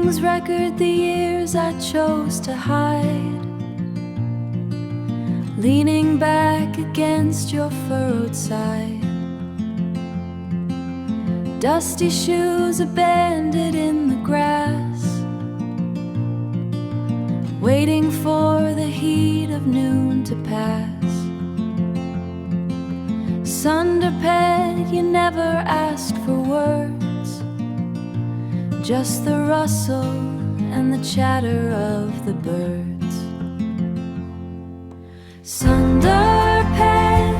wings record the years I chose to hide, leaning back against your furrowed side. Dusty shoes abandoned in the grass, waiting for the heat of noon to pass. Sundar Ped, you never asked for words, just the rustle and the chatter of the birds. Sundar Ped,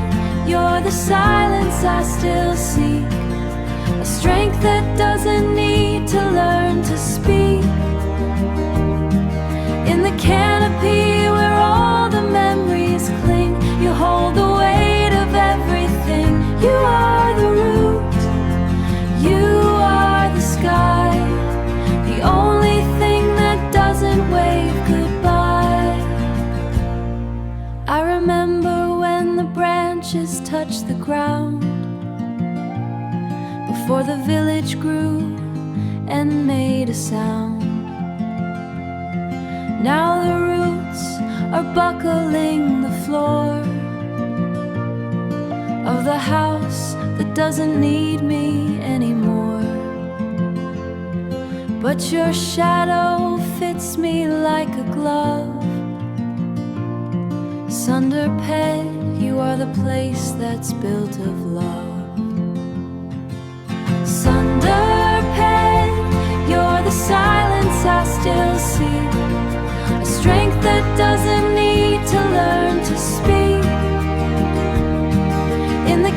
you're the silence I still seek, a strength that doesn't need to learn to speak. In the canopy where all the memories cling, you hold the weight of everything. You are the root, you are the sky, the only thing that doesn't wave goodbye. I remember when the branches touched the ground, before the village grew and made a sound. Now the roots are buckling the floor of the house that doesn't need me anymore. But your shadow fits me like a glove. Sundar Ped, you are the place that's built of love. Sundar Ped, you're the silence I still see, a strength that doesn't need to learn to speak. In the